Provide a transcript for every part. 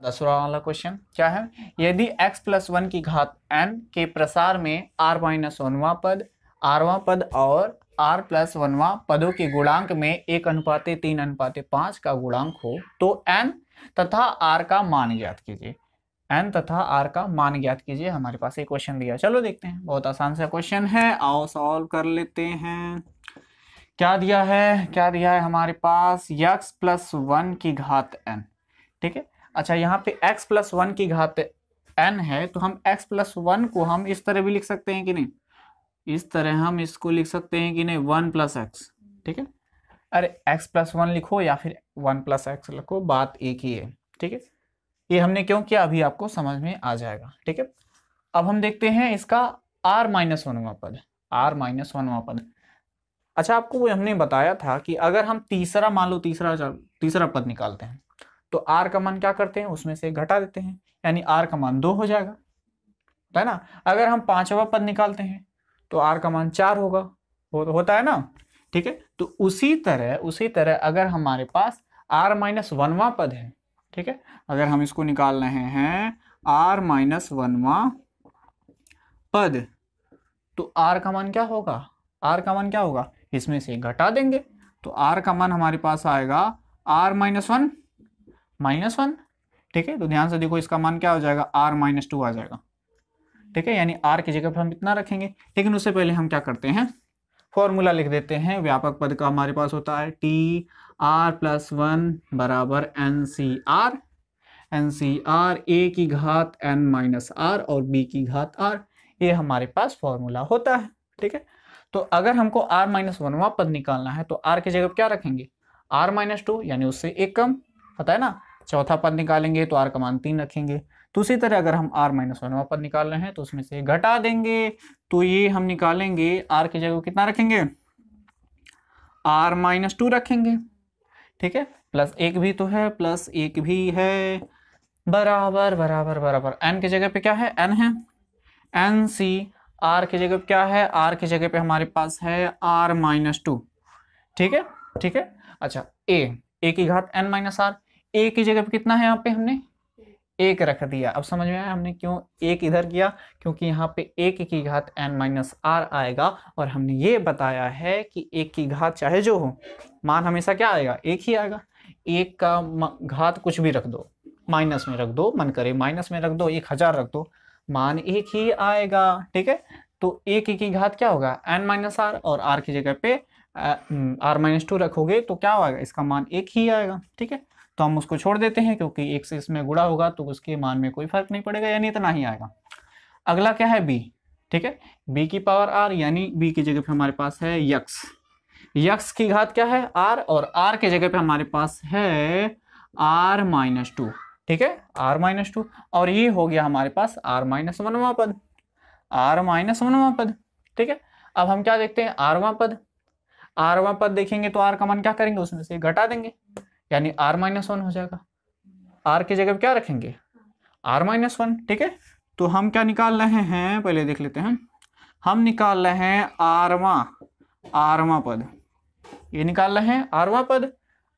10वां वाला क्वेश्चन क्या है, यदि x प्लस 1 की घात n के प्रसार में r माइनस 1वां पद, rवां पद और r प्लस 1वां पदों के गुणांक में 1:3:5 का गुणांक हो तो n तथा r का मान ज्ञात कीजिए। n तथा r का मान ज्ञात कीजिए। हमारे पास एक क्वेश्चन दिया, चलो देखते हैं। बहुत आसान सा क्वेश्चन है, आओ सॉल्व कर लेते हैं। क्या दिया है, क्या दिया है हमारे पास, x प्लस 1 की घात n। ठीक है, अच्छा यहाँ पे x प्लस 1 की घात n है, तो हम x प्लस 1 को हम इस तरह भी लिख सकते हैं कि नहीं, इस तरह हम इसको लिख सकते हैं कि नहीं, 1 प्लस एक्स। ठीक है, अरे x प्लस 1 लिखो या फिर 1 प्लस एक्स लिखो, बात एक ही है। ठीक है, ये हमने क्यों किया अभी आपको समझ में आ जाएगा। ठीक है, अब हम देखते हैं इसका r माइनस 1वां पद, r माइनस 1वां पद। अच्छा, आपको वो हमने बताया था कि अगर हम तीसरा, मान लो तीसरा पद निकालते हैं तो r का मान क्या करते हैं, उसमें से घटा देते हैं, यानी r का मान 2 हो जाएगा, है ना। अगर हम 5वां पद निकालते हैं तो r का मान 4 होगा, होता है ना। ठीक है, तो उसी तरह अगर हमारे पास r माइनस 1वां पद है, ठीक है, अगर हम इसको निकाल रहे हैं r माइनस 1वां पद, तो r का मान क्या होगा, r का मान क्या होगा, इसमें से घटा देंगे तो r का मान हमारे पास आएगा r माइनस 1 माइनस 1। ठीक है, तो ध्यान से देखो, इसका मान क्या हो जाएगा, r माइनस 2 आ जाएगा। ठीक है, यानी r की जगह पर हम इतना रखेंगे। लेकिन उससे पहले हम क्या करते हैं, फॉर्मूला लिख देते हैं। व्यापक पद का हमारे पास होता है टी r प्लस 1 बराबर एन सी आर, ए की घात n माइनस आर और b की घात r, ये हमारे पास फॉर्मूला होता है। ठीक है, तो अगर हमको r माइनस 1वां पद निकालना है तो r की जगह क्या रखेंगे, r माइनस 2, यानी उससे एक कम, पता है ना। चौथा पद निकालेंगे तो r का मान 3 रखेंगे। तो उसी तरह अगर हम r माइनस 1वां पद निकाल रहे हैं तो उसमें से घटा देंगे, तो ये हम निकालेंगे r की जगह कितना रखेंगे, r माइनस 2 रखेंगे। ठीक है, प्लस एक भी तो है, प्लस एक भी है, बराबर बराबर बराबर, n की जगह पे क्या है, n है, एन सी, r की जगह पे क्या है, r की जगह पे हमारे पास है r माइनस 2। ठीक है, ठीक है, अच्छा a की घात n माइनस आर, a की जगह पे कितना है, यहाँ पे हमने एक रख दिया। अब समझ में आया हमने क्यों एक इधर किया, क्योंकि यहाँ पे एक की घात n माइनस आर आएगा, और हमने ये बताया है कि एक की घात चाहे जो हो, मान हमेशा क्या आएगा, एक ही आएगा। एक का घात कुछ भी रख दो, माइनस में रख दो, मन करे माइनस में रख दो, 1000 रख दो, मान एक ही आएगा। ठीक है, तो एक की घात क्या होगा, n माइनस आर, और r की जगह पे r माइनस 2 रखोगे तो क्या होगा, इसका मान एक ही आएगा। ठीक है, तो हम उसको छोड़ देते हैं, क्योंकि एक से इसमें गुणा होगा तो उसके मान में कोई फर्क नहीं पड़ेगा, यानी इतना ही आएगा। अगला क्या है, b। ठीक है, b की पावर r, यानी b की जगह पे हमारे पास है यक्स, यक्स की घात क्या है, r, और r की जगह पे हमारे पास है r माइनस 2। ठीक है, r माइनस 2, और ये हो गया हमारे पास r माइनस 1वां पद, r माइनस 1वां पद। ठीक है, अब हम क्या देखते हैं, rवां पद, rवां पद देखेंगे तो r का मान क्या करेंगे, उसमें से घटा देंगे, यानी r माइनस 1 हो जाएगा। r की जगह क्या रखेंगे, r माइनस 1। ठीक है, तो हम क्या निकाल रहे हैं, पहले देख लेते हैं। हम निकाल रहे हैं rवां पद, ये निकाल रहे हैं rवां पद,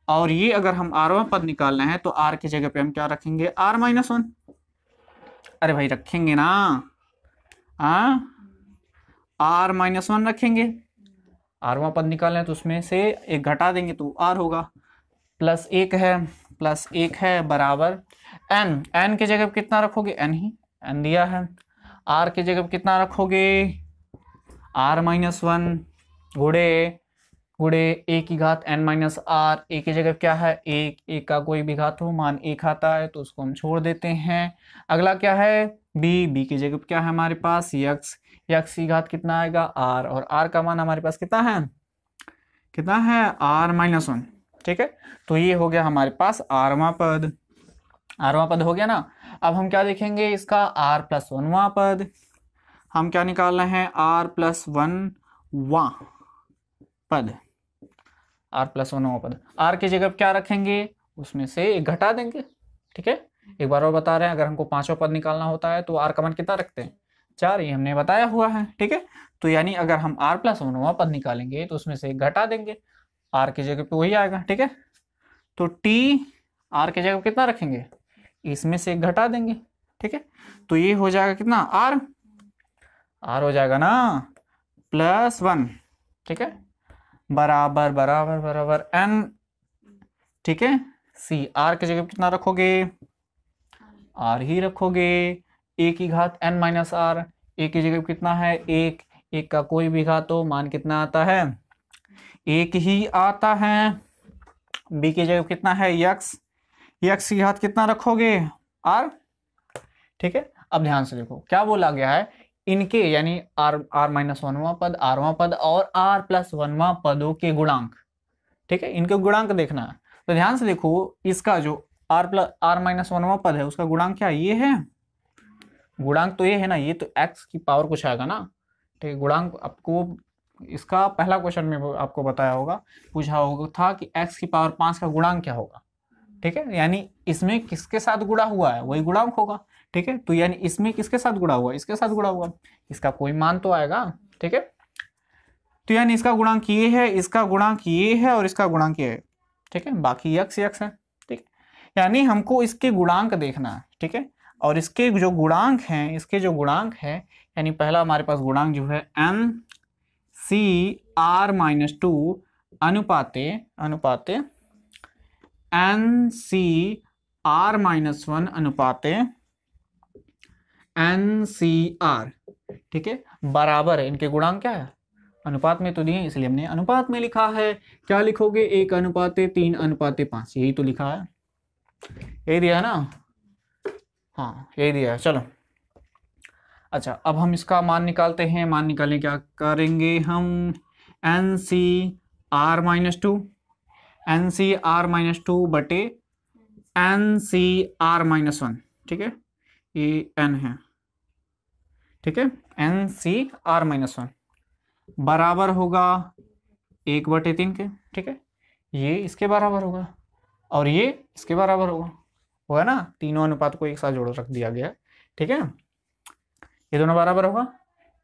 और ये अगर हम rवां पद निकाल रहे हैं तो r की जगह पे हम क्या रखेंगे, r माइनस 1। अरे भाई रखेंगे ना, r माइनस 1 रखेंगे। rवां पद निकाल रहे हैं तो उसमें से एक घटा देंगे तो r होगा, प्लस एक है, प्लस एक है, बराबर n की जगह कितना रखोगे, n ही, n दिया है। r की जगह कितना रखोगे, r माइनस 1 गुड़े a की घात n माइनस आर, a की जगह क्या है, एक का कोई भी घात हो, मान एक आता है तो उसको हम छोड़ देते हैं। अगला क्या है, b की जगह क्या है हमारे पास, यक्स की घात कितना आएगा, r, और r का मान हमारे पास कितना है, r माइनस 1। ठीक है, तो ये हो गया हमारे पास rवां पद हो गया ना। अब हम क्या देखेंगे, इसका r प्लस 1वां पद, हम क्या निकाल रहे हैं, r प्लस 1वां पद, r प्लस 1वां पद, r की जगह क्या रखेंगे, उसमें से एक घटा देंगे। ठीक है, एक बार और बता रहे हैं, अगर हमको 5वां पद निकालना होता है तो r का मान कितना रखते हैं, 4, ये हमने बताया हुआ है। ठीक है, तो यानी अगर हम r प्लस 1वां पद निकालेंगे तो उसमें से एक घटा देंगे, r की जगह पे वही आएगा। ठीक है, तो t, r की जगह कितना रखेंगे, इसमें से एक घटा देंगे, ठीक है। तो ये हो जाएगा कितना, आर, आर हो जाएगा ना +1, ठीक है, बराबर बराबर बराबर n, ठीक है। सी, आर की जगह कितना रखोगे, आर ही रखोगे, ए की घात n माइनस आर, ए की जगह कितना है, एक, एक का कोई भी घात हो मान कितना आता है, एक ही आता है। बी की जगह कितना है, यक्स, यक्स की घात कितना रखोगे, आर, ठीक है। अब ध्यान से देखो क्या बोला गया है, इनके यानी आर, आर माइनस 1वां पद, आरवां पद और आर प्लस 1वां पदों के गुणांक, ठीक है, इनके गुणांक देखना है। तो ध्यान से देखो, इसका जो आर माइनस 1वां पद है उसका गुणांक क्या है, ये है, गुणांक तो ये है ना, ये तो एक्स की पावर कुछ आएगा ना, ठीक है। गुणांक आपको इसका पहला क्वेश्चन में आपको बताया होगा, पूछा होगा था कि एक्स की पावर 5 का गुणांक क्या होगा, ठीक है। यानी इसमें किसके साथ गुणा हुआ है वही गुणांक होगा, ठीक है। तो यानी इसमें किसके साथ गुणा हुआ, इसके साथ गुणा हुआ, इसका कोई मान तो आएगा, ठीक है। तो यानी इसका गुणांक ये है, इसका गुणांक ये है और इसका गुणांक ये है, ठीक है, बाकी यक्स यक्स है, ठीक है। यानी हमको इसके गुणांक देखना है, ठीक है। और इसके जो गुणांक हैं, इसके जो गुणांक है, यानी पहला हमारे पास गुणांक जो है एन सी आर माइनस 2 अनुपाते अनुपाते एन सी आर माइनस 1 अनुपाते एन सी आर, ठीक है, बराबर है, इनके गुणांक क्या है, अनुपात में तो दिए इसलिए हमने अनुपात में लिखा है। क्या लिखोगे, 1:3:5, यही तो लिखा है, यही दिया है ना, हाँ यही दिया है। चलो अच्छा, अब हम इसका मान निकालते हैं। मान निकालने क्या करेंगे हम, n C are minus 2, n C are minus 2 बटे एन सी आर माइनस 1, ठीक है, ये एन है, ठीक है, एन सी आर माइनस 1 बराबर होगा 1/3 के, ठीक है, ये इसके बराबर होगा और ये इसके बराबर होगा ना, तीनों अनुपात को एक साथ जोड़ रख दिया गया, ठीक है। ये दोनों बराबर होगा,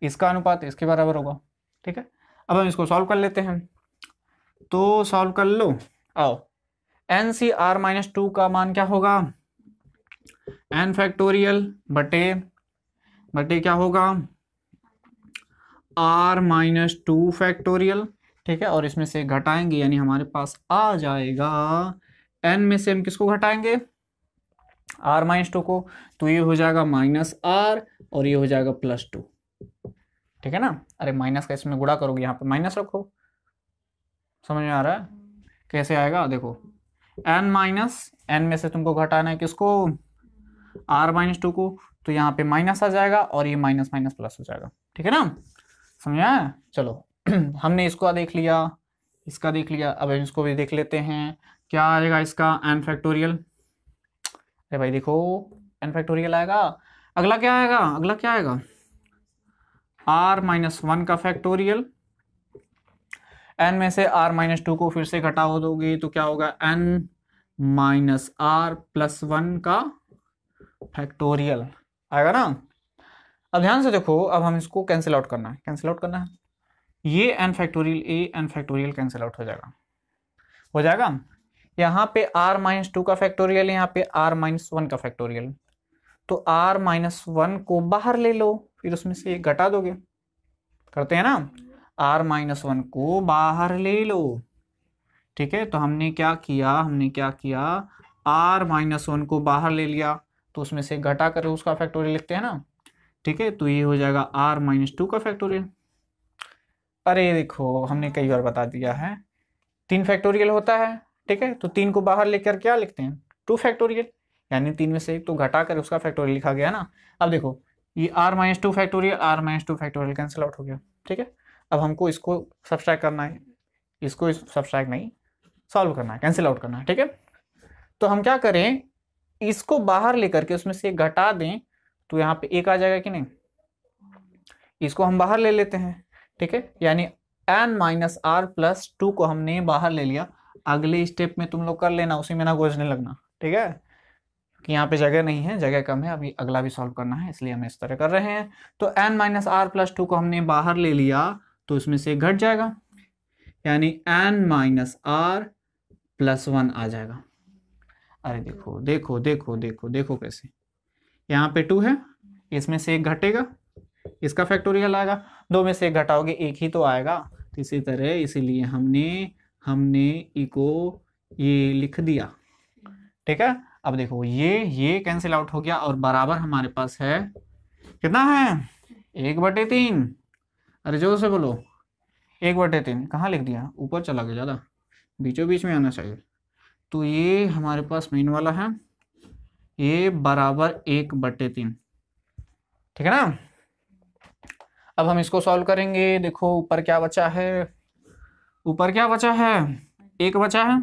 इसका अनुपात इसके बराबर होगा, ठीक है। अब हम इसको सॉल्व कर लेते हैं, तो सॉल्व कर लो, आओ। एन सी आर माइनस 2 का मान क्या होगा, एन फैक्टोरियल बटे बटे क्या होगा, आर माइनस 2 फैक्टोरियल, ठीक है। और इसमें से घटाएंगे यानी हमारे पास आ जाएगा, एन में से हम किसको घटाएंगे, आर माइनस 2 को, तो ये हो जाएगा माइनस आर और ये हो जाएगा +2, ठीक है ना। अरे माइनस का इसमें गुणा करोगे, यहाँ पे माइनस रखो, समझ में आ रहा है कैसे आएगा, देखो एन माइनस, एन में से तुमको घटाना है किसको, आर माइनस 2 को, तो यहाँ पे माइनस आ जाएगा और ये माइनस माइनस प्लस हो जाएगा, ठीक है ना, समझ आया। चलो हमने इसको देख लिया, इसका देख लिया, अब हम इसको भी देख लेते हैं, क्या आएगा इसका एन फैक्टोरियल, अरे भाई देखो एन फैक्टोरियल आएगा, अगला क्या आएगा, अगला क्या आएगा, आर माइनस 1 का फैक्टोरियल, एन में से आर माइनस 2 को फिर से घटा दोगे तो क्या होगा, एन माइनस आर प्लस 1 का फैक्टोरियल आएगा ना। अब ध्यान से देखो, अब हम इसको कैंसिल आउट करना है, कैंसिल आउट करना है, ये n factorial n factorial cancel out हो जाएगा, हो जाएगा। यहाँ पे आर माइनस 2 का फैक्टोरियल, यहाँ पे आर माइनस 1 का फैक्टोरियल, तो आर माइनस 1 को बाहर ले लो, फिर उसमें से एक घटा दोगे, करते हैं ना, आर माइनस 1 को बाहर ले लो, ठीक है। तो हमने क्या किया, आर माइनस 1 को बाहर ले लिया, तो उसमें से घटा कर उसका फैक्टोरियल लिखते हैं ना, ठीक है। तो ये हो जाएगा आर माइनस 2 का फैक्टोरियल। अरे देखो हमने कई बार बता दिया है, 3 फैक्टोरियल होता है, ठीक है। तो 3 को बाहर लेकर क्या लिखते हैं, 2 फैक्टोरियल, यानी 3 में से एक तो घटा कर उसका फैक्टोरियल लिखा गया ना। अब देखो ये r minus 2 factorial, r minus 2 factorial cancel out हो गया, ठीक है। अब हमको इसको सब्सट्रैक्ट करना है, इसको सब्सट्रैक्ट नहीं सॉल्व करना है, कैंसिल आउट करना है, ठीक है। तो हम क्या करें, इसको बाहर लेकर के उसमें से घटा दें, तो यहाँ पे एक आ जाएगा कि नहीं, इसको हम बाहर ले लेते हैं, ठीक है। यानी एन माइनस आर प्लस 2 को हमने बाहर ले लिया, अगले स्टेप में तुम लोग कर लेना, उसी में ना गोजने लगना, ठीक है, कि यहाँ पे जगह नहीं है, जगह कम है, अभी अगला भी सॉल्व करना है, इसलिए हम इस तरह कर रहे हैं। तो एन माइनस आर प्लस 2 को हमने बाहर ले लिया, तो इसमें से घट जाएगा, यानी एन माइनस आर प्लस 1 आ जाएगा। अरे देखो देखो देखो देखो देखो कैसे, यहाँ पे 2 है, इसमें से एक घटेगा, इसका फैक्टोरियल आएगा, 2 में से एक घटाओगे एक ही तो आएगा। तो इसी तरह इसीलिए हमने हमने इको ये लिख दिया, ठीक है। अब देखो ये कैंसिल आउट हो गया और बराबर हमारे पास है कितना है 1/3। अरे जोर से बोलो 1/3। कहाँ लिख दिया, ऊपर चला गया, ज़्यादा बीचों बीच में आना चाहिए। तो ये हमारे पास मेन वाला है, ये बराबर 1/3, ठीक है ना। अब हम इसको सॉल्व करेंगे। देखो ऊपर क्या बचा है, ऊपर क्या बचा है 1 बचा है,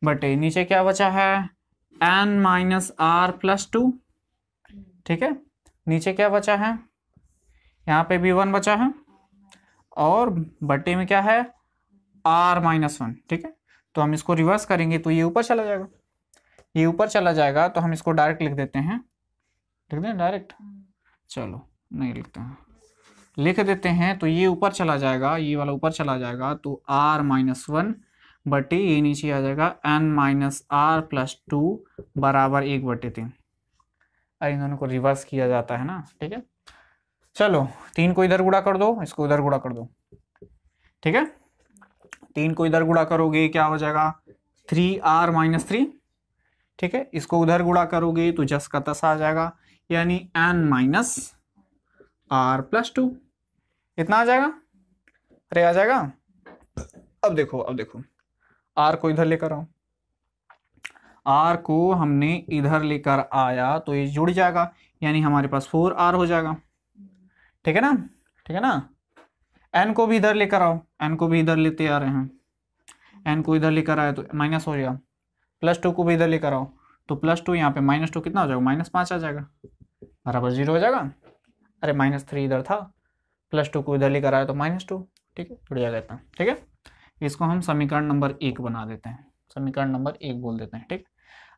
बटे नीचे क्या बचा है n-r+2, ठीक है। नीचे क्या बचा है, यहाँ पे भी 1 बचा है और बटे में क्या है r-1, ठीक है। तो हम इसको रिवर्स करेंगे तो ये ऊपर चला जाएगा, ये ऊपर चला जाएगा, तो हम इसको डायरेक्ट लिख देते हैं, लिख दें डायरेक्ट, चलो नहीं लिखते हैं, लिख देते हैं। तो ये ऊपर चला जाएगा, ये वाला ऊपर चला जाएगा, तो r-1 बटे ये नीचे आ जाएगा n-r+2 बराबर 1/3। अरे इन दोनों को रिवर्स किया जाता है ना, ठीक है। चलो 3 को इधर गुणा कर दो, इसको इधर गुणा कर दो, ठीक है। 3 को इधर गुणा करोगे क्या हो जाएगा 3r-3, ठीक है। इसको उधर गुणा करोगे तो जस का तस आ जाएगा, यानी n-r+2 इतना आ जाएगा। अरे आ जाएगा। अब देखो r को इधर लेकर आओ, r को हमने इधर लेकर आया तो ये जुड़ जाएगा, यानी हमारे पास 4r हो जाएगा, ठीक है ना, ठीक है ना। n को भी इधर लेकर आओ, n को भी इधर लेते आ रहे हैं, n को इधर लेकर आए तो माइनस हो जाएगा, +2 को भी इधर लेकर आओ तो +2, यहाँ पे -2 कितना हो जाएगा -5 आ जाएगा, बराबर 0 हो जाएगा। अरे -3 इधर था, +2 को इधर लेकर आया तो -2, ठीक है, जुड़ जाएगा इतना, ठीक है। इसको हम समीकरण नंबर 1 बना देते हैं, समीकरण नंबर 1 बोल देते हैं, ठीक।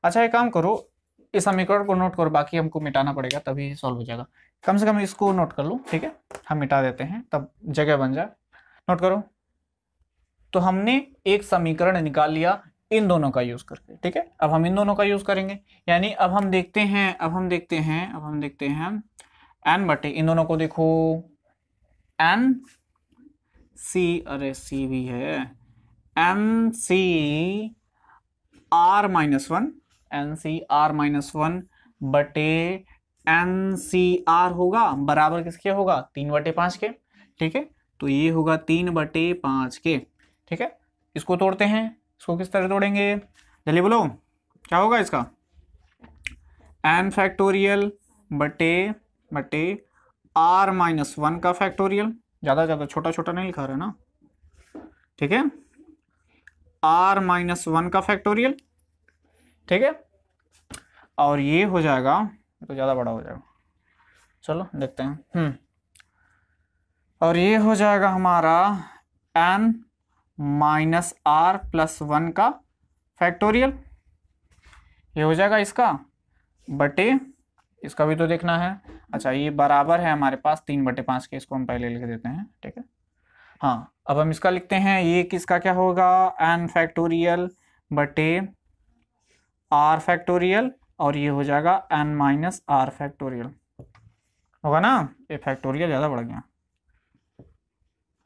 अच्छा एक काम करो, इस समीकरण को नोट करो, बाकी हमको मिटाना पड़ेगा तभी सॉल्व हो जाएगा। कम से कम इसको नोट कर लो, ठीक है, हम मिटा देते हैं तब जगह बन जाए। नोट करो। तो हमने एक समीकरण निकाल लिया इन दोनों का यूज करके, ठीक है। अब हम इन दोनों का यूज करेंगे, यानी अब हम देखते हैं n बटे इन दोनों को देखो n c, अरे c भी है, NCr-1 बटे NCr होगा बराबर किसके होगा 3/5 के, ठीक है। तो ये होगा 3/5 के, ठीक है। इसको तोड़ते हैं, इसको किस तरह तोड़ेंगे जल्दी बोलो, क्या होगा इसका n फैक्टोरियल बटे r-1 का फैक्टोरियल, ज़्यादा छोटा छोटा नहीं लिखा रहा है ना, ठीक है, r-1 का फैक्टोरियल, ठीक है। और ये हो जाएगा, तो ज़्यादा बड़ा हो जाएगा, चलो देखते हैं। और ये हो जाएगा हमारा n-r+1 का फैक्टोरियल, ये हो जाएगा इसका बटे, इसका भी तो देखना है। अच्छा ये बराबर है हमारे पास 3/5 के, इसको हम पहले लिख देते हैं, ठीक है। हाँ अब हम इसका लिखते हैं, ये किसका क्या होगा n फैक्टोरियल बटे r फैक्टोरियल, और ये हो जाएगा n-r फैक्टोरियल, होगा ना। ये फैक्टोरियल ज़्यादा बढ़ गया,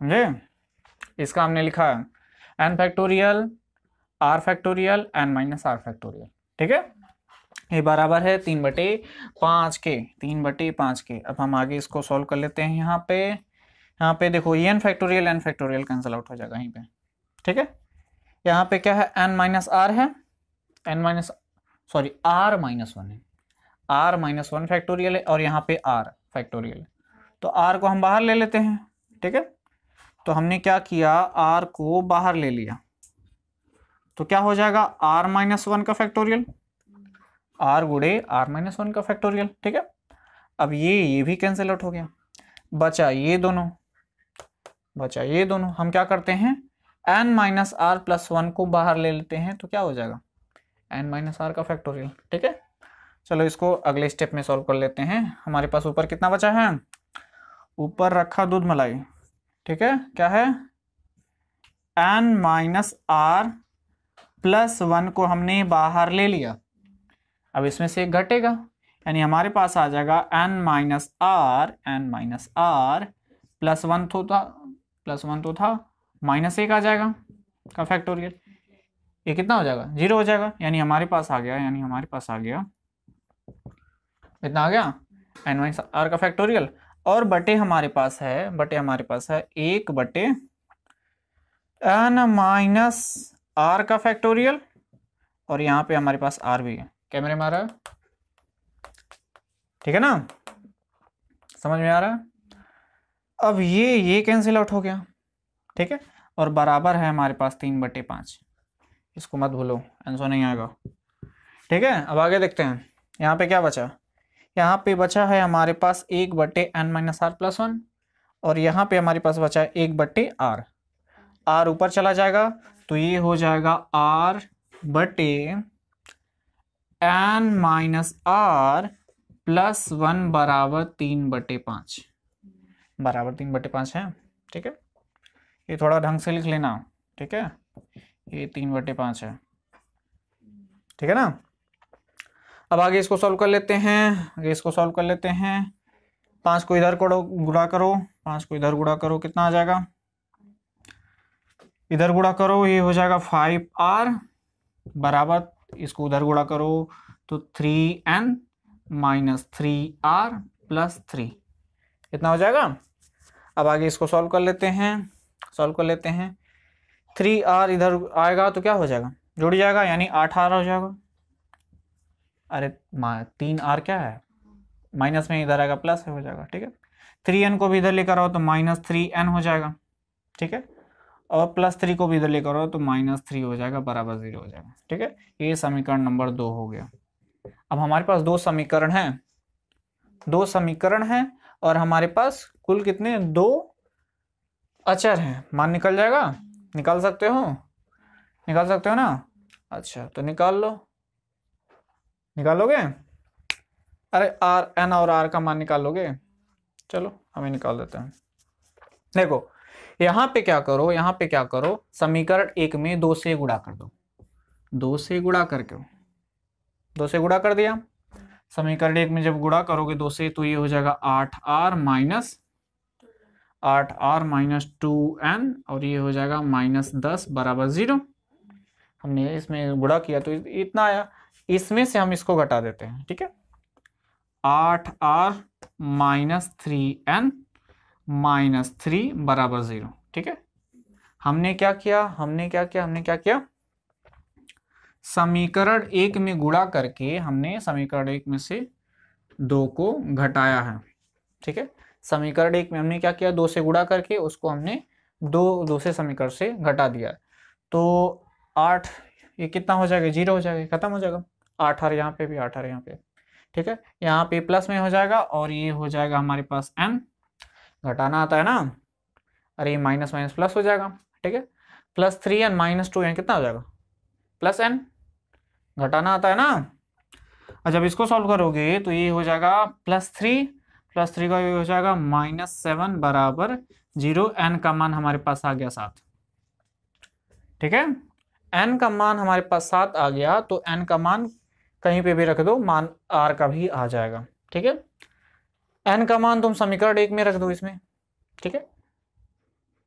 समझे। इसका हमने लिखा है n factorial r factorial n-r factorial, ठीक है। ये बराबर है 3/5 के, 3/5 के। अब हम आगे इसको सॉल्व कर लेते हैं। यहाँ पे देखो n फैक्टोरियल कैंसिल आउट हो जाएगा यहीं पे, ठीक है। यहाँ पे क्या है n-r है, r-1 है, r-1 फैक्टोरियल है, और यहाँ पे r फैक्टोरियल है, तो r को हम बाहर ले लेते हैं, ठीक है। तो हमने क्या किया, r को बाहर ले लिया, तो क्या हो जाएगा r-1 का फैक्टोरियल, r गुड़े r-1 का फैक्टोरियल, ठीक है। अब ये भी कैंसिल आउट हो गया, बचा ये दोनों, हम क्या करते हैं n-r+1 को बाहर ले लेते हैं, तो क्या हो जाएगा n-r का फैक्टोरियल, ठीक है। चलो इसको अगले स्टेप में सॉल्व कर लेते हैं। हमारे पास ऊपर कितना बचा है, ऊपर रखा दूध मलाई, ठीक है, क्या है n-r +1 को हमने बाहर ले लिया, अब इसमें से एक घटेगा, यानी हमारे पास आ जाएगा n माइनस आर +1 तो था -1 आ जाएगा का फैक्टोरियल, ये कितना हो जाएगा 0 हो जाएगा, यानी हमारे पास आ गया इतना आ गया n माइनस आर का फैक्टोरियल, और बटे हमारे पास है 1/n माइनस आर का फैक्टोरियल, और यहाँ पे हमारे पास r भी है, कैमरे में आ रहा है, ठीक है ना, समझ में आ रहा है। अब ये कैंसिल आउट हो गया, ठीक है, और बराबर है हमारे पास 3/5, इसको मत भूलो, आंसर नहीं आएगा, ठीक है। अब आगे देखते हैं, यहाँ पे क्या बचा, यहाँ पे बचा है हमारे पास 1/n माइनस आर +1, और यहाँ पे हमारे पास बचा है 1/r, r ऊपर चला जाएगा तो ये हो जाएगा r/n माइनस आर +1 बराबर 3/5, बराबर 3/5 है, ठीक है, ये थोड़ा ढंग से लिख लेना, ठीक है, ये 3/5 है, ठीक है ना। अब आगे इसको सॉल्व कर लेते हैं, 5 को इधर गुणा करो, 5 को इधर गुणा करो, कितना आ जाएगा, इधर गुणा करो, ये हो जाएगा 5r बराबर, इसको उधर गुणा करो तो 3n माइनस 3r + 3, इतना हो जाएगा। अब आगे इसको सॉल्व कर लेते हैं, 3r इधर आएगा तो क्या हो जाएगा, जुड़ जाएगा, यानी 8r हो जाएगा, अरे 3r क्या है, माइनस में इधर आएगा प्लस हो जाएगा, ठीक है। 3n को भी इधर लेकर आओ तो -3n हो जाएगा, ठीक है, और +3 को भी इधर लेकर आओ तो -3 हो जाएगा, बराबर 0 हो जाएगा, ठीक है। ये समीकरण नंबर 2 हो गया। अब हमारे पास दो समीकरण हैं और हमारे पास कुल कितने 2 अचर हैं, मान निकल जाएगा, निकाल सकते हो ना, अच्छा तो निकालोगे, अरे n और r का मान निकालोगे, चलो हमें निकाल देते हैं। देखो यहाँ पे क्या करो, समीकरण 1 में 2 से गुणा कर दो, 2 से गुणा कर दिया, समीकरण 1 में जब गुणा करोगे 2 से तो ये हो जाएगा 8r माइनस 2n, और ये हो जाएगा -10 बराबर 0, हमने इसमें गुणा किया तो इतना आया, इसमें से हम इसको घटा देते हैं, ठीक है, 8r माइनस 3n माइनस 3 बराबर 0, ठीक है। हमने क्या किया, समीकरण 1 में गुणा करके हमने समीकरण 1 में से 2 को घटाया है, ठीक है। समीकरण 1 में हमने क्या किया, 2 से गुणा करके उसको हमने 2 से समीकरण से घटा दिया, तो 8 ये कितना हो जाएगा, 0 हो जाएगा, खत्म हो जाएगा, 8r यहाँ पे भी 8r यहाँ पे, ठीक है, यहाँ पे प्लस में हो जाएगा, और ये हो जाएगा हमारे पास n, घटाना आता है ना, अरे ये माइनस प्लस हो जाएगा, ठीक है, +3n माइनस 2n कितना हो जाएगा, +n, घटाना आता है ना। और जब इसको सॉल्व करोगे तो ये हो जाएगा +3 का ये हो जाएगा -7 बराबर 0, n का मान हमारे पास आ गया 7, ठीक है, n का मान हमारे पास 7 आ गया, तो n का मान कहीं पे भी रख दो, मान r का भी आ जाएगा, ठीक है। n का मान तुम समीकरण 1 में रख दो इसमें, ठीक है,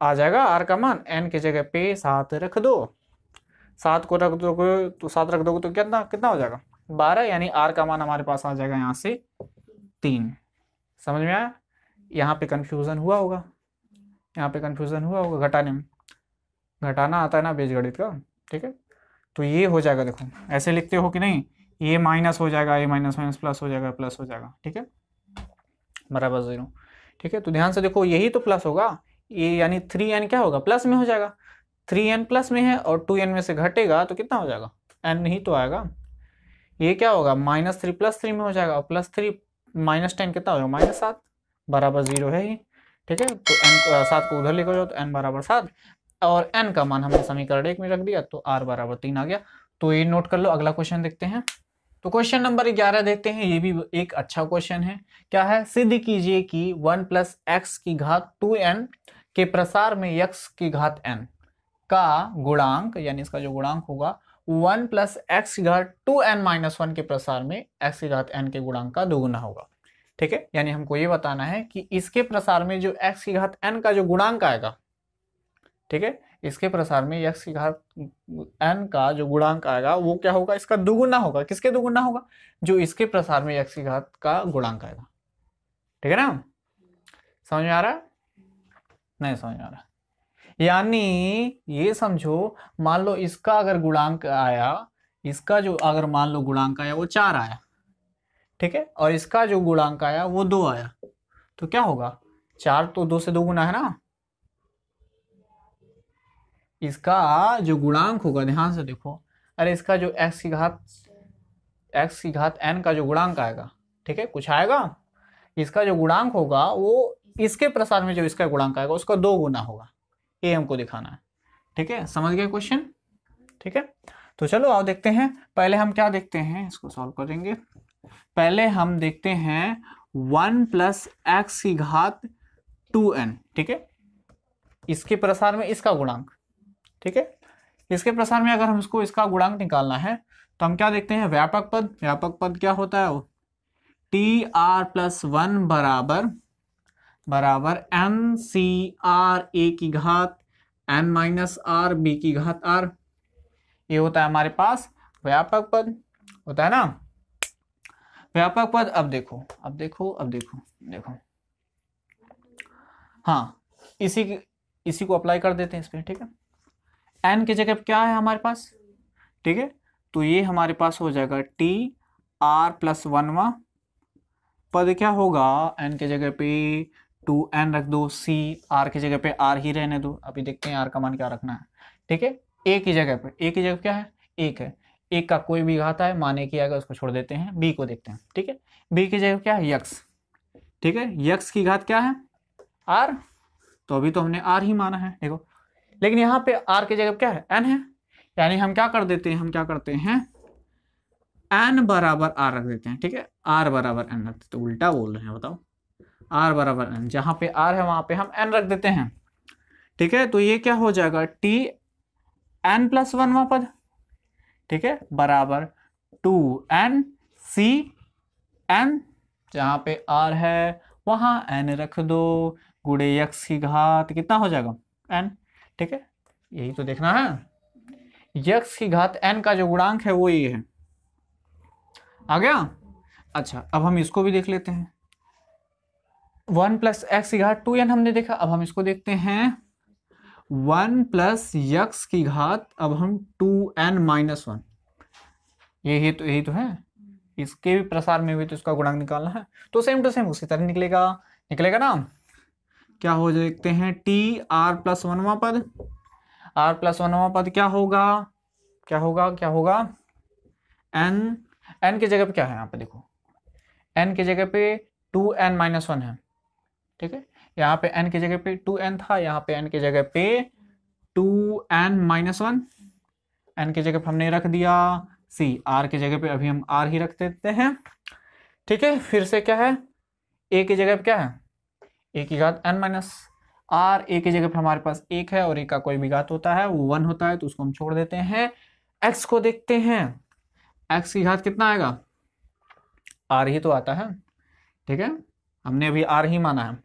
आ जाएगा r का मान, n की जगह पे 7 रख दो, 7 को रख दोगे तो 7 रख दोगे तो कितना हो जाएगा 12, यानी r का मान हमारे पास आ जाएगा यहाँ से 3, समझ में आया। यहाँ पे कंफ्यूजन हुआ होगा, घटाने में, घटाना आता है ना बीजगणित का, ठीक है, तो ये हो जाएगा, देखो ऐसे लिखते हो कि नहीं, ये माइनस हो जाएगा, ये माइनस प्लस हो जाएगा, ठीक है, बराबर 0, ठीक है। तो ध्यान से देखो, यही तो प्लस होगा, ये यानी 3n क्या होगा, प्लस में हो जाएगा, 3n प्लस में है और 2n में से घटेगा तो कितना हो जाएगा, n ही तो आएगा, ये क्या होगा -3 + 3 में हो जाएगा, और +3 -10 कितना हो जाएगा -7 बराबर 0 है ही, ठीक है। तो n 7 को उधर लेकर जाओ तो n बराबर 7, और n का मान हमने समीकरण 1 में रख दिया तो r बराबर 3 आ गया। तो ये नोट कर लो। अगला क्वेश्चन देखते हैं। तो क्वेश्चन नंबर 11 देखते हैं। ये भी एक अच्छा क्वेश्चन है। क्या है, सिद्ध कीजिए कि 1 + x⁻² 2n के प्रसार में x⁻n का गुणांक, यानी इसका जो गुणांक होगा 1 प्लस एक्स की घात 2n-1 के प्रसार में x की घात n के गुणांक का दोगुना होगा। ठीक है, यानी हमको ये बताना है कि इसके प्रसार में जो x की घात n का जो गुणांक आएगा, ठीक है, इसके प्रसार में x की घात n का जो गुणांक आएगा वो क्या होगा, इसका दुगुना होगा। किसके दुगुना होगा, जो इसके प्रसार में x की घात का गुणांक आएगा। ठीक है ना, समझ में आ रहा है, नहीं समझ में आ रहा। यानी ये समझो, मान लो इसका अगर गुणांक आया, इसका जो अगर मान लो गुणांक आया वो 4 आया, ठीक है, और इसका जो गुणांक आया वो 2 आया, तो क्या होगा, 4 तो 2 से 2 गुना है ना। इसका जो गुणांक होगा, ध्यान से देखो, अरे इसका जो x की घात n का जो गुणांक आएगा, ठीक है, कुछ आएगा, इसका जो गुणांक होगा वो इसके प्रसार में जो इसका गुणांक आएगा उसका 2 गुना होगा। ये हमको दिखाना है। ठीक है, समझ गए क्वेश्चन। ठीक है, तो चलो आओ देखते हैं। पहले हम क्या देखते हैं, इसको सॉल्व करेंगे। पहले हम देखते हैं 1 प्लस एक्स की घात 2n, ठीक है, इसके प्रसार में इसका गुणांक। ठीक है, इसके प्रसार में अगर हम इसको इसका गुणांक निकालना है तो हम क्या देखते हैं, व्यापक पद। व्यापक पद क्या होता है, वो tr+1 बराबर n सी आर ए की घात n-r b की घात r, ये होता है हमारे पास व्यापक पद, होता है ना व्यापक पद। अब देखो, हाँ, इसी को अप्लाई कर देते हैं इस पे। ठीक है, n की जगह क्या है हमारे पास, ठीक है, तो ये हमारे पास हो जाएगा tr+1 पद क्या होगा, n की जगह पे 2n रख दो, c r की जगह पे r ही रहने दो। अभी देखते हैं r का मान क्या रखना है। ठीक है, a की जगह क्या है, 1 है, 1 का कोई भी घात है माने कि अगर उसको छोड़ देते हैं। b को देखते हैं। ठीक है, b की जगह क्या है, x। ठीक है, x की घात क्या है, r, तो अभी तो हमने r ही माना है देखो, लेकिन यहाँ पे r की जगह क्या है, n है, यानी हम क्या करते हैं n बराबर r रख देते हैं। ठीक है, r बराबर n रखते, तो उल्टा बोल रहे हैं, बताओ, r बराबर n, जहां पे r है वहां पे हम n रख देते हैं। ठीक है, तो ये क्या हो जाएगा, tn+1 पद, ठीक है, बराबर 2n c n, जहां पे r है वहां n रख दो, गुणे x की घात कितना हो जाएगा, n। ठीक है, यही तो देखना है, x की घात n का जो गुणांक है वो ये है, आ गया। अच्छा, अब हम इसको भी देख लेते हैं। 1 प्लस एक्स की घात 2n हमने देखा, अब हम इसको देखते हैं 1 प्लस x की घात, अब हम 2n-1, यही तो है, इसके भी प्रसार में भी तो इसका गुणांक निकालना है, तो सेम टू सेम उसी तरह निकलेगा ना। क्या हो, देखते हैं, tr+1 पद, r+1 पद क्या होगा, n की जगह पे क्या है, यहाँ पे देखो, n की जगह पे 2n-1 है। ठीक है, यहाँ पे n की जगह पे 2n था, यहाँ पे n की जगह पे 2n-1, n की जगह पे हमने रख दिया c, r की जगह पे अभी हम r ही रख देते हैं। ठीक है, फिर से क्या है, a की जगह पे क्या है, a की घात n-r, a की जगह पे हमारे पास 1 है, और a का कोई भी घात होता है वो 1 होता है, तो उसको हम छोड़ देते हैं। x को देखते हैं, x की घात कितना आएगा, r ही तो आता है। ठीक है, हमने अभी r ही माना है।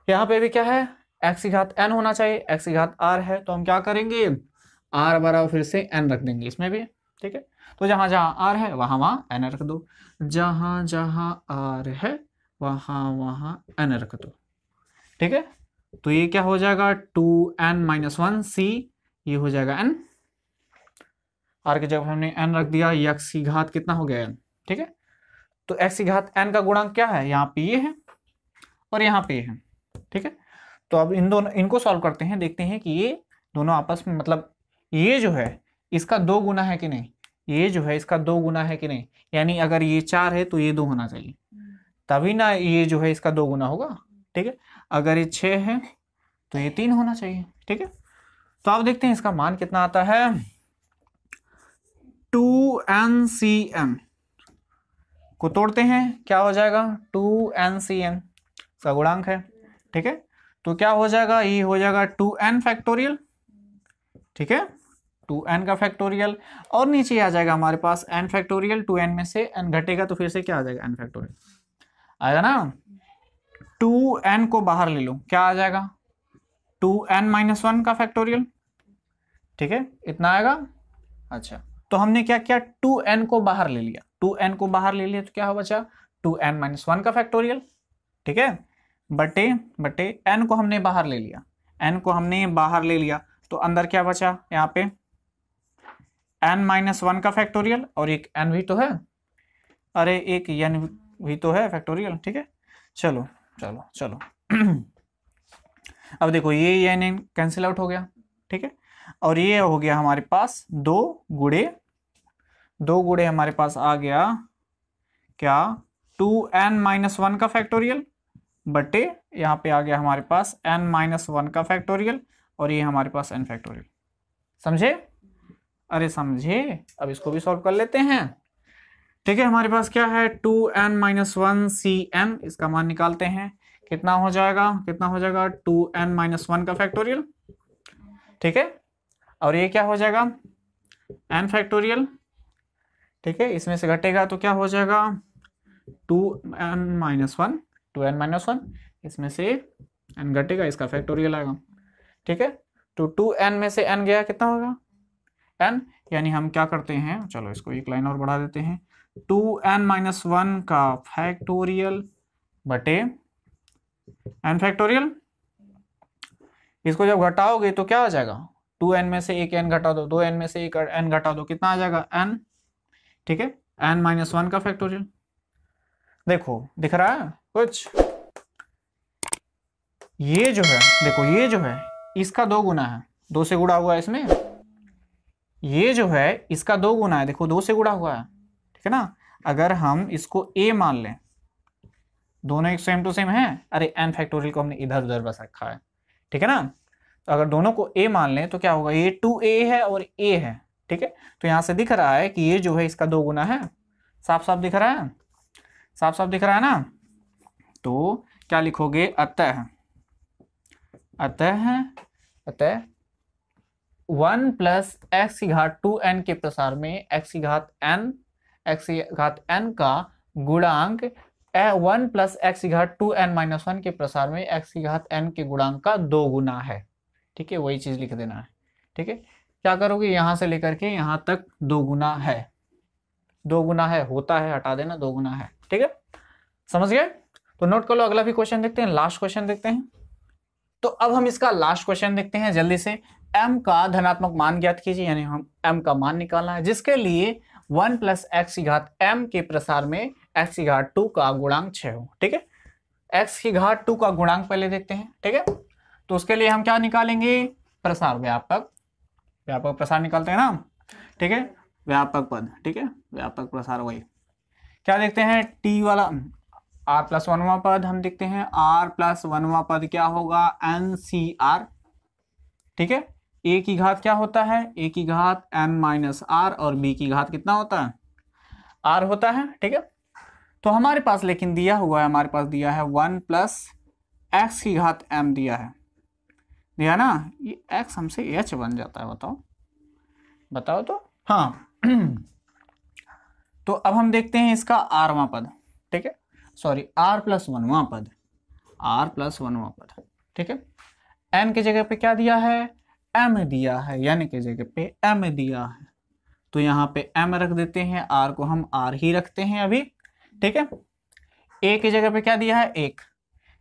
यहाँ पे भी क्या है, x की घात n होना चाहिए, x की घात r है, तो हम क्या करेंगे, r बराबर फिर से n रख देंगे इसमें भी। ठीक है, तो जहां जहां r है वहां वहां n रख दो, जहां जहां r है वहां n रख दो। ठीक है, तो ये क्या हो जाएगा, 2n-1 c, ये हो जाएगा n, r की जगह हमने n रख दिया, x की घात कितना हो गया n। ठीक है, तो x की घात n का गुणांक क्या है, यहाँ पे ये है और यहाँ पे ये है। ठीक है, तो अब इनको सॉल्व करते हैं, देखते हैं कि ये दोनों आपस में, मतलब ये जो है इसका 2 गुना है कि नहीं, ये जो है इसका 2 गुना है कि नहीं, यानी अगर ये 4 है तो ये 2 होना चाहिए, तभी ना ये जो है इसका 2 गुना होगा। ठीक है, अगर ये 6 है तो ये 3 होना चाहिए। ठीक है, तो आप देखते हैं इसका मान कितना आता है, 2n-cm को तोड़ते हैं, क्या हो जाएगा, 2n-cm का गुणांक है। ठीक है, तो क्या हो जाएगा, ये हो जाएगा 2n फैक्टोरियल। ठीक है, 2n का फैक्टोरियल, और नीचे आ जाएगा हमारे पास n फैक्टोरियल, 2n में से n घटेगा तो फिर से क्या आ जाएगा n फैक्टोरियल आएगा ना। 2n को बाहर ले लो, क्या आ जाएगा 2n माइनस 1 का फैक्टोरियल, ठीक है, इतना आएगा। अच्छा, तो हमने क्या किया 2n को बाहर ले लिया, 2n को बाहर ले लिया तो क्या हो बचा 2n माइनस 1 का फैक्टोरियल, ठीक है, बटे n को हमने बाहर ले लिया, n को हमने बाहर ले लिया तो अंदर क्या बचा यहाँ पे n माइनस 1 का फैक्टोरियल, और एक n भी तो है, अरे एक n भी तो है फैक्टोरियल, ठीक है। चलो चलो चलो अब देखो ये n कैंसिल आउट हो गया, ठीक है, और ये हो गया हमारे पास दो गुड़े हमारे पास आ गया क्या 2n माइनस 1 का फैक्टोरियल बटे यहाँ पे आ गया हमारे पास n माइनस 1 का फैक्टोरियल, और ये हमारे पास n फैक्टोरियल। समझे? अरे समझे। अब इसको भी सॉल्व कर लेते हैं, ठीक है। हमारे पास क्या है 2n माइनस 1 cn, इसका मान निकालते हैं, कितना हो जाएगा 2n माइनस 1 का फैक्टोरियल, ठीक है, और ये क्या हो जाएगा n फैक्टोरियल, ठीक है, इसमें से घटेगा तो क्या हो जाएगा 2n माइनस 1, इसमें से n घटेगा, इसका फैक्टोरियल आएगा, ठीक है। तो 2n में से n गया, कितना होगा n, यानी हम क्या करते हैं, चलो इसको एक लाइन और बढ़ा देते हैं, 2n माइनस 1 का फैक्टोरियल बटे n फैक्टोरियल, इसको जब घटाओगे तो क्या आ जाएगा 2n में से एक n घटा दो, 2n में से एक n घटा दो, कितना आ जाएगा n, ठीक है, n माइनस 1 का फैक्टोरियल। देखो दिख रहा है कुछ, ये जो है देखो, ये जो है इसका 2 गुना है, 2 से गुणा हुआ है इसमें, ये जो है इसका 2 गुना है, देखो 2 से गुणा हुआ है, ठीक है ना। अगर हम इसको a मान लें, दोनों एक सेम टू सेम है, अरे n फैक्टोरियल को हमने इधर उधर बस रखा है, ठीक है ना। तो अगर दोनों को a मान लें तो क्या होगा, ये 2a है और a है, ठीक है। तो यहां से दिख रहा है कि ये जो है इसका 2 गुना है, साफ साफ दिख रहा है, साफ साफ दिख रहा है ना। तो क्या लिखोगे, अतः 1 प्लस एक्स की घात 2n के प्रसार में x की घात n का गुणांक 1 प्लस एक्स की घात 2n माइनस 1 के प्रसार में x की घात n के गुणांक का 2 गुना है, ठीक है, वही चीज लिख देना है, ठीक है। क्या करोगे, यहां से लेकर के यहां तक 2 गुना है, 2 गुना है, होता है हटा देना, 2 गुना है, ठीक है, समझ गए। तो नोट कर लो, अगला भी क्वेश्चन देखते हैं, लास्ट क्वेश्चन देखते हैं। तो अब हम इसका लास्ट क्वेश्चन देखते हैं जल्दी से। m का धनात्मक मान ज्ञात कीजिए, यानी हम m का मान निकालना है, जिसके लिए 1 प्लस एक्स की घात m के प्रसार में x की घात 2 का गुणांक 6 हो, ठीक है। x की घात 2 का गुणांक पहले देखते हैं, ठीक है। तो उसके लिए हम क्या निकालेंगे, प्रसार, व्यापक प्रसार निकालते हैं ना, ठीक है, व्यापक पद, ठीक है, व्यापक प्रसार, वही क्या देखते हैं, t वाला r प्लस 1वां पद हम देखते हैं, r प्लस 1वां पद क्या होगा NCR, ठीक है। a की घात क्या होता है, a की घात m माइनस r, और b की घात कितना होता है r होता है, ठीक है। तो हमारे पास लेकिन दिया हुआ है, हमारे पास दिया है 1 प्लस एक्स की घात m दिया ना, ये x हमसे h बन जाता है, बताओ तो, हाँ तो अब हम देखते हैं इसका rवां पद, ठीक है, सॉरी r प्लस 1वां पद, ठीक है। n की जगह पे क्या दिया है, m दिया है, यानी की जगह पे m दिया है, तो यहाँ पे m रख देते हैं, r को हम r ही रखते हैं अभी, ठीक है। a की जगह पे क्या दिया है 1,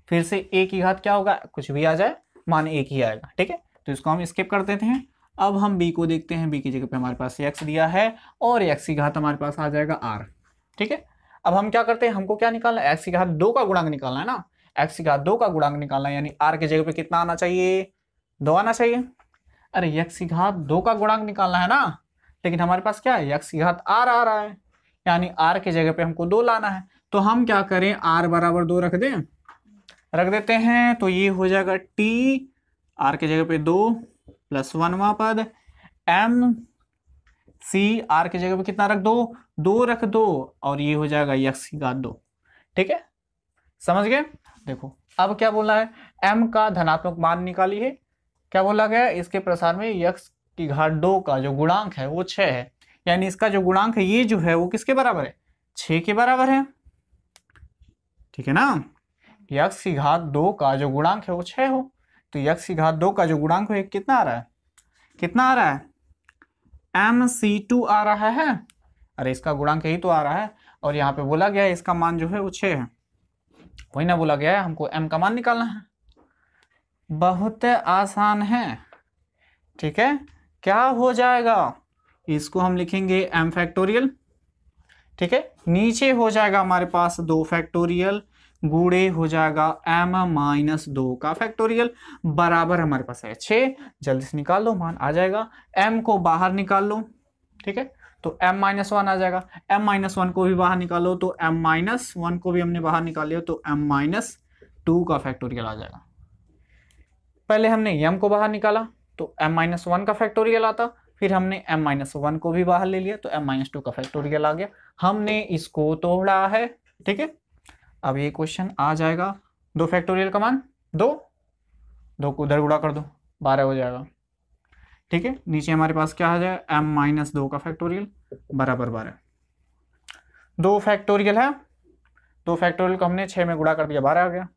फिर से a की घात क्या होगा, कुछ भी आ जाए मान 1 ही आएगा, ठीक है, तो इसको हम स्किप कर देते हैं। अब हम b को देखते हैं, b की जगह पे हमारे पास x दिया है, और x की घात हमारे पास आ जाएगा r, ठीक है। अब हम क्या करते हैं, हमको क्या निकालना है, x की घात 2 का गुणांक निकालना है ना, x की घात 2 का गुणांक निकालना है, यानी r की जगह पे कितना आना चाहिए, 2 आना चाहिए। अरे x की घात 2 का गुणांक निकालना है ना, लेकिन हमारे पास क्या है, x की घात r आ रहा है, यानी r की जगह पे हमको 2 लाना है, तो हम क्या करें, r बराबर 2 रख देते हैं, तो ये हो जाएगा t, r की जगह पे 2 प्लस 1वां पद m c, r की जगह पे कितना रख दो, 2 रख दो, और ये हो जाएगा x की घात 2, ठीक है, समझ गए। देखो अब क्या बोला है, m का धनात्मक मान निकालिए, क्या बोला गया, इसके प्रसार में x की घात 2 का जो गुणांक है वो 6 है, यानी इसका जो गुणांक है ये जो है वो किसके बराबर है, 6 के बराबर है, ठीक है ना। यक्स की घात 2 का जो गुणांक है वो 6 हो, तो यक्स की घात 2 का जो गुणांक है कितना आ रहा है, कितना आ रहा है, mc2 आ रहा है। अरे इसका गुणांक यही तो आ रहा है, और यहाँ पे बोला गया है इसका मान जो है वो 6 है, वही ना बोला गया है हमको m का मान निकालना है। बहुत आसान है, ठीक है। क्या हो जाएगा, इसको हम लिखेंगे m फैक्टोरियल, ठीक है। नीचे हो जाएगा हमारे पास 2 फैक्टोरियल गुणे हो जाएगा m-2 का फैक्टोरियल, बराबर हमारे पास है 6। जल्दी से निकाल लो, मान आ जाएगा। m को बाहर निकाल लो, ठीक है, तो m-1 आ जाएगा। m-1 को भी बाहर निकालो, तो m-1 को भी हमने बाहर निकाल लिया, तो m-2 का फैक्टोरियल आ जाएगा। पहले हमने m को बाहर निकाला तो m-1 का फैक्टोरियल आता, फिर हमने m-1 को भी बाहर ले लिया तो m-2 का फैक्टोरियल आ गया। हमने इसको तोड़ा है, ठीक है। अब ये क्वेश्चन आ जाएगा 2 फैक्टोरियल का मान 2 को उधर गुणा कर दो, 12 हो जाएगा, ठीक है। नीचे हमारे पास क्या आ जाएगा, m-2 का फैक्टोरियल बराबर 12। 2 फैक्टोरियल है, 2 फैक्टोरियल को हमने 6 में गुणा कर दिया, 12 आ गया,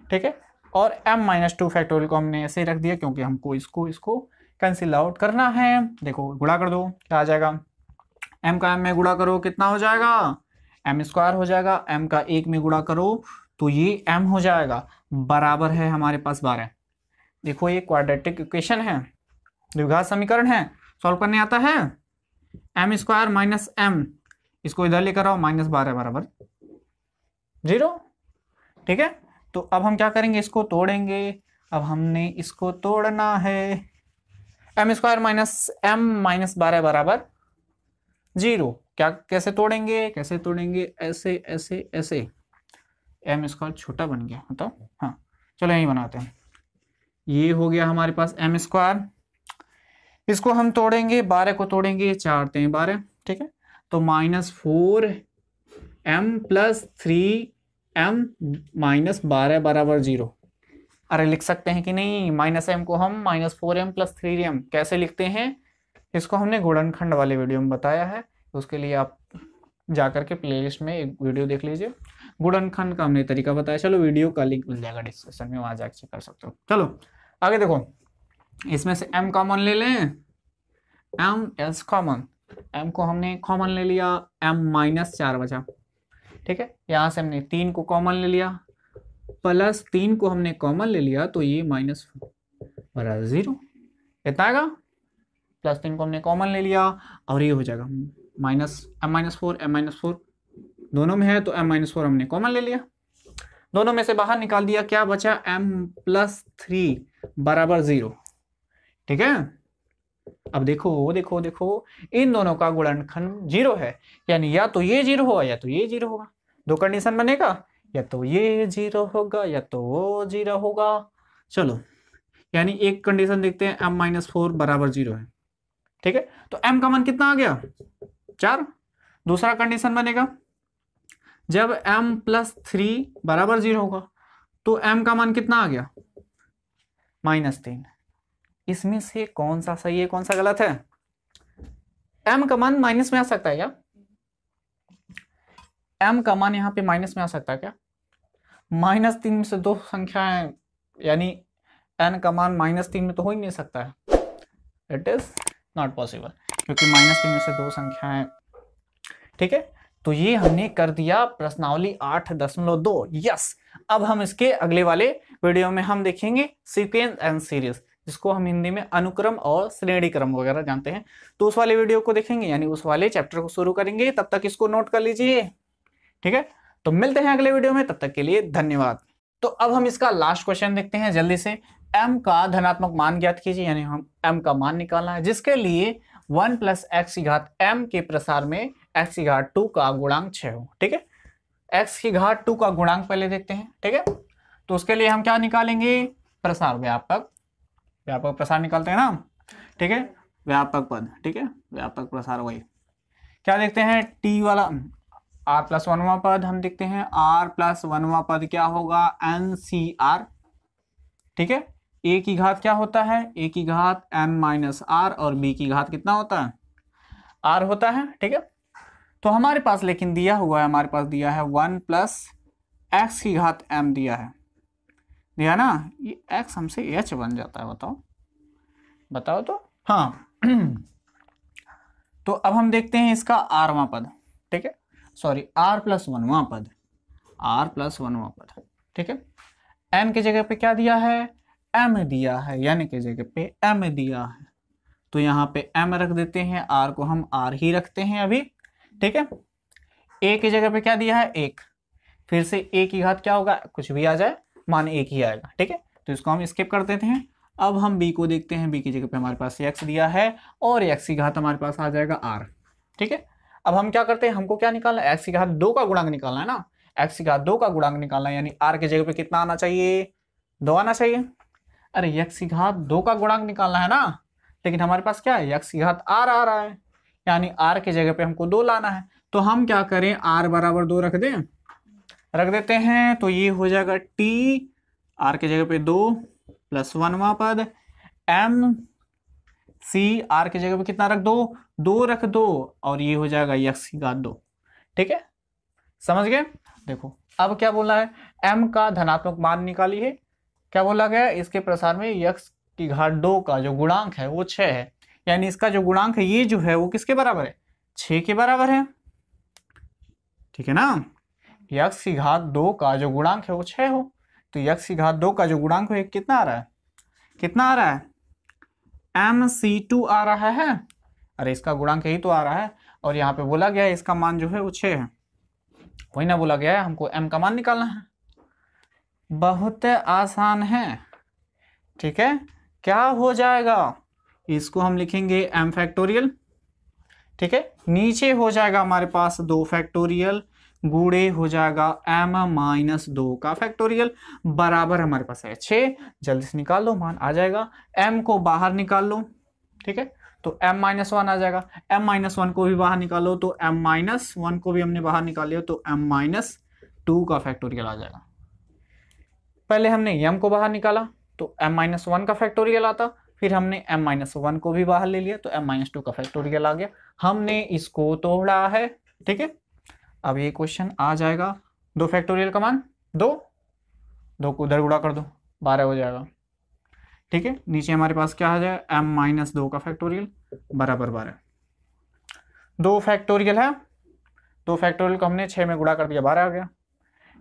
ठीक है। और m-2 फैक्टोरियल को हमने ऐसे ही रख दिया क्योंकि हमको इसको कैंसिल आउट करना है। देखो गुणा कर दो, क्या आ जाएगा, m का m में गुणा करो कितना हो जाएगा, m² हो जाएगा। m का 1 में गुणा करो तो ये m हो जाएगा, बराबर है हमारे पास 12। देखो ये क्वाड्रेटिक इक्वेशन है, द्विघात समीकरण है, सॉल्व करने आता है। m² माइनस m, इसको इधर लेकर आओ, -12 बराबर 0, ठीक है। तो अब हम क्या करेंगे, इसको तोड़ेंगे। अब हमने इसको तोड़ना है, m² माइनस m -12 बराबर 0। क्या कैसे तोड़ेंगे, कैसे तोड़ेंगे, ऐसे ऐसे ऐसे, m² छोटा बन गया मतलब, हाँ चलो यही बनाते हैं। ये हो गया हमारे पास m², इसको हम तोड़ेंगे, 12 को तोड़ेंगे, 4 × 12, ठीक है। तो -4m + 3m - 12 बराबर 0। अरे लिख सकते हैं कि नहीं, -m को हम -4m + 3m कैसे लिखते हैं, इसको हमने गुणनखंड वाले वीडियो में बताया है, उसके लिए आप जाकर के प्लेलिस्ट में एक वीडियो देख लीजिए, गुणनखंड का हमने तरीका बताया। चलो वीडियो का लिंक मिल जाएगा डिस्क्रिप्शन में, वहां जाकर चेक कर सकते हो। चलो आगे देखो, इसमें से m कॉमन ले लें, m एस कॉमन, m को हमने कॉमन ले लिया, m-4 बचा, ठीक है। यहाँ से हमने 3 को कॉमन ले लिया, प्लस 3 को हमने कॉमन ले लिया, तो ये -0 इतना आएगा, +3 को हमने कॉमन ले लिया, और ये हो जाएगा -m-4 m-4 दोनों में है, तो m-4 हमने कॉमन ले लिया, दोनों में से बाहर निकाल दिया, क्या बचा, m + 3 बराबर 0, ठीक है। अब देखो देखो देखो, इन दोनों का गुणनखंड 0 है, यानी या तो ये 0 होगा या तो ये 0 होगा। 2 कंडीशन बनेगा, या तो ये 0 होगा या तो वो 0 होगा। चलो यानी एक कंडीशन देखते हैं, m-4 बराबर 0 है, ठीक है। तो m का मान कितना आ गया, 4। दूसरा कंडीशन बनेगा, जब m + 3 बराबर 0 होगा तो m का मान कितना आ गया, -3। इसमें से कौन सा सही है कौन सा गलत है, m का मान माइनस में आ सकता है क्या, m का मान यहाँ पे माइनस में आ सकता है क्या, -3 में से 2 संख्याएं, यानी n का मान -3 में तो हो ही नहीं सकता है, इट इज नॉट पॉसिबल, क्योंकि -3 में से 2 संख्याएं, ठीक है। तो ये हमने कर दिया प्रश्नावली 8.2। यस, अब हम इसके अगले वाले वीडियो में हम देखेंगे सीक्वेंस एंड सीरीज, जिसको हम हिंदी में अनुक्रम और श्रेणी क्रम वगैरह जानते हैं, तो उस वाले वीडियो को देखेंगे, यानी उस वाले चैप्टर को शुरू करेंगे। तब तक इसको नोट कर लीजिए, ठीक है। तो मिलते हैं अगले वीडियो में, तब तक के लिए धन्यवाद। तो अब हम इसका लास्ट क्वेश्चन देखते हैं जल्दी से। m का धनात्मक मान ज्ञात कीजिए, यानी हम m का मान निकालना है, जिसके लिए 1 + x की घात m के प्रसार में x की घात 2 का गुणांक 6 हो, ठीक है। x की घात 2 का गुणांक पहले देखते हैं, ठीक है। तो उसके लिए हम क्या निकालेंगे, प्रसार, व्यापक प्रसार निकालते हैं ना, ठीक है, व्यापक पद, ठीक है, व्यापक प्रसार। वही क्या देखते हैं, t वाला r+1वां पद हम देखते हैं, r+1वां पद क्या होगा, NCR, ठीक है। ए की घात क्या होता है, ए की घात n माइनस आर, और बी की घात कितना होता है, आर होता है। ठीक है, तो हमारे पास लेकिन दिया हुआ है, हमारे पास दिया है 1 प्लस एक्स की घात m दिया है, दिया ना, ये x हमसे h बन जाता है, बताओ बताओ तो। हाँ तो अब हम देखते हैं इसका आरवां पद। ठीक है, सॉरी r प्लस वनवां पद, r प्लस वनवां पद। ठीक है, n की जगह पे क्या दिया है, m दिया है, यानी की जगह पे m दिया है, तो यहाँ पे m रख देते हैं, r को हम r ही रखते हैं अभी। ठीक है, a की जगह पे क्या दिया है, 1, फिर से a की घात क्या होगा, कुछ भी आ जाए मान 1 ही आएगा। ठीक है, तो इसको हम स्किप कर देते हैं। अब हम b को देखते हैं, b की जगह पे हमारे पास x दिया है और x की घात हमारे पास आ जाएगा r। ठीक है, अब हम क्या करते हैं, हमको क्या निकालना है, x की घात 2 का गुणांक निकालना है ना, x की घात 2 का गुणांक निकालना है, यानी r की जगह पे कितना आना चाहिए, 2 आना चाहिए। अरे x की घात 2 का गुणांक निकालना है ना, लेकिन हमारे पास क्या है, x की घात r आ रहा है, यानी r की जगह पे हमको 2 लाना है। तो हम क्या करें, r बराबर 2 रख दें, रख देते हैं, तो ये हो जाएगा t, r की जगह पे 2 प्लस वनवां पद m c, r की जगह पे कितना रख दो, 2 रख दो, और ये हो जाएगा x की घात 2। ठीक है, समझ गए। देखो अब क्या बोला है, m का धनात्मक मान निकालिए, क्या बोला गया, इसके प्रसार में x की घात 2 का जो गुणांक है वो 6 है, यानी इसका जो गुणांक है ये जो है वो किसके बराबर है, 6 के बराबर है। ठीक है ना, x की घात 2 का जो गुणांक है वो 6 हो, तो x की घात 2 का जो गुणांक है कितना आ रहा है, कितना आ रहा है, mc2 आ रहा है। अरे इसका गुणांक यही तो आ रहा है, और यहाँ पे बोला गया है इसका मान जो है वो 6 है, वही ना बोला गया है हमको m का मान निकालना है, बहुत आसान है। ठीक है, क्या हो जाएगा, इसको हम लिखेंगे m फैक्टोरियल। ठीक है, नीचे हो जाएगा हमारे पास 2 फैक्टोरियल, गुणे हो जाएगा m माइनस 2 का फैक्टोरियल, बराबर हमारे पास है 6। जल्दी से निकाल लो, मान आ जाएगा, m को बाहर निकाल लो। ठीक है, तो m माइनस 1 आ जाएगा, m माइनस 1 को भी बाहर निकालो, तो m माइनस 1 को भी हमने बाहर निकाल लिया, तो m माइनस 2 का फैक्टोरियल आ जाएगा। पहले हमने m को बाहर निकाला तो m माइनस 1 का फैक्टोरियल आता, फिर हमने m माइनस 1 को भी बाहर ले लिया तो m माइनस 2 का फैक्टोरियल आ गया, हमने इसको तोड़ा है। ठीक है, अब ये क्वेश्चन आ जाएगा, 2 फैक्टोरियल का मान 2, 2 को उधर गुणा कर दो, 12 हो जाएगा। ठीक है, नीचे हमारे पास क्या आ जाएगा, m माइनस 2 का फैक्टोरियल बराबर 12, 2 फैक्टोरियल है, 2 फैक्टोरियल को हमने 6 में गुणा कर दिया, 12 आ गया।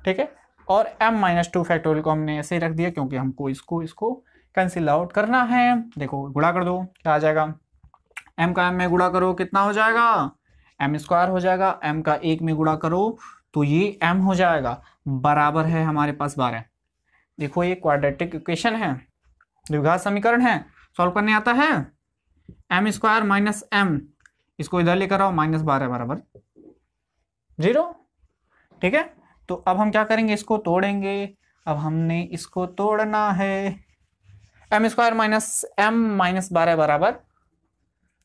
ठीक है, और m माइनस 2 फैक्टोरियल को हमने ऐसे ही रख दिया, क्योंकि हमको इसको कैंसिल आउट करना है। देखो गुणा कर दो, क्या आ जाएगा, m का m में गुणा करो कितना हो जाएगा, m स्क्वायर हो जाएगा, m का 1 में गुणा करो तो ये m हो जाएगा, बराबर है हमारे पास 12। देखो ये क्वाड्रेटिक इक्वेशन है, द्विघात समीकरण है, सॉल्व करने आता है, m स्क्वायर माइनस m, इसको इधर लेकर आओ, माइनस 12 बराबर 0। ठीक है, तो अब हम क्या करेंगे, इसको तोड़ेंगे, अब हमने इसको तोड़ना है, m square minus m minus 12 बराबर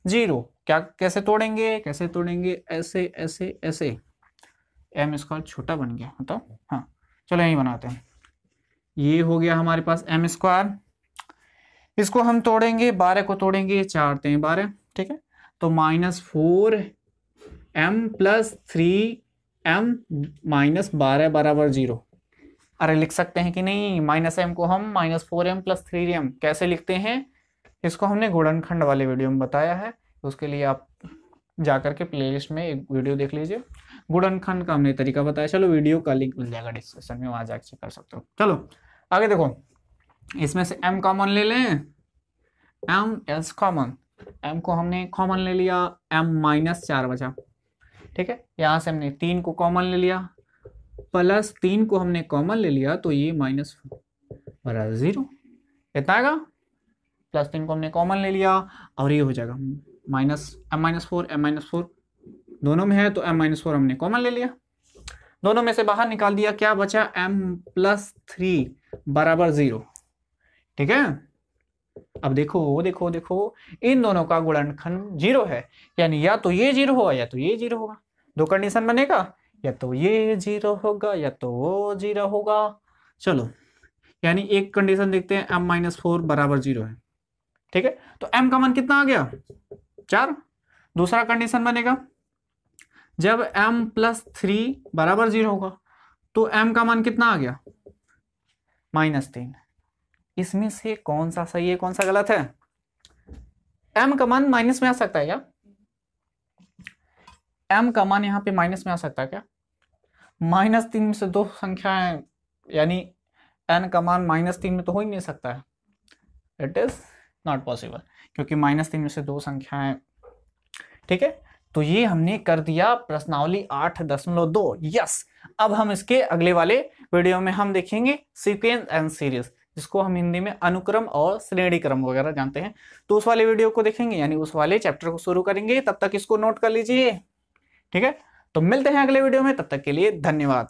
0। क्या कैसे तोड़ेंगे, कैसे तोड़ेंगे, ऐसे ऐसे ऐसे, m स्क्वायर छोटा बन गया, बताओ। हाँ चलो यही बनाते हैं, ये हो गया हमारे पास m स्क्वायर, इसको हम तोड़ेंगे, 12 को तोड़ेंगे, 4 × 12। ठीक है, तो -4m प्लस 3m माइनस 12 बराबर 0। अरे लिख सकते हैं कि नहीं, -m को हम -4m प्लस 3m कैसे लिखते हैं, इसको हमने गुणनखंड वाले वीडियो में बताया है, उसके लिए आप जाकर के प्लेलिस्ट में एक वीडियो देख लीजिए, गुणनखंड का हमने तरीका बताया। चलो वीडियो का लिंक मिल जाएगा डिस्क्रिप्शन में, वहां जाकर चेक कर सकते हो। चलो आगे देखो, इसमें से m कॉमन ले लें, m एस कॉमन, m को हमने कॉमन ले लिया, m माइनस 4 बचा। ठीक है, यहाँ से हमने 3 को कॉमन ले लिया, प्लस 3 को हमने कॉमन ले लिया, तो ये माइनस बराबर 0, कितना आएगा, प्लस 3 को हमने कॉमन ले लिया, और ये हो जाएगा माइनस m माइनस 4 दोनों में है, तो m माइनस 4 हमने कॉमन ले लिया, दोनों में से बाहर निकाल दिया, क्या बचा, m प्लस 3 बराबर 0। ठीक है, अब देखो देखो देखो, इन दोनों का गुणनखंड 0 है, यानी या तो ये 0 होगा या तो ये 0 होगा, दो कंडीशन बनेगा, या तो ये 0 होगा या तो वो 0 होगा। चलो यानी एक कंडीशन देखते हैं m-4 बराबर 0 है, ठीक है। तो m का मान कितना आ गया 4। दूसरा कंडीशन बनेगा जब m+3 बराबर 0 होगा तो m का मान कितना आ गया -3। इसमें से कौन सा सही है कौन सा गलत है? m का मान माइनस में आ सकता है क्या? m का मान यहाँ पे माइनस में आ सकता है क्या? -3 में से दो संख्याएं, यानी n का मान -3 में तो हो ही नहीं सकता है, इट इज नॉट पॉसिबल, क्योंकि -3 में से दो संख्याएं, ठीक है। तो ये हमने कर दिया प्रश्नावली 8.2। यस, अब हम इसके अगले वाले वीडियो में हम देखेंगे सीक्वेंस एंड सीरीज, जिसको हम हिंदी में अनुक्रम और श्रेणी क्रम वगैरह जानते हैं। तो उस वाले वीडियो को देखेंगे, यानी उस वाले चैप्टर को शुरू करेंगे। तब तक इसको नोट कर लीजिए, ठीक है। तो मिलते हैं अगले वीडियो में, तब तक के लिए धन्यवाद।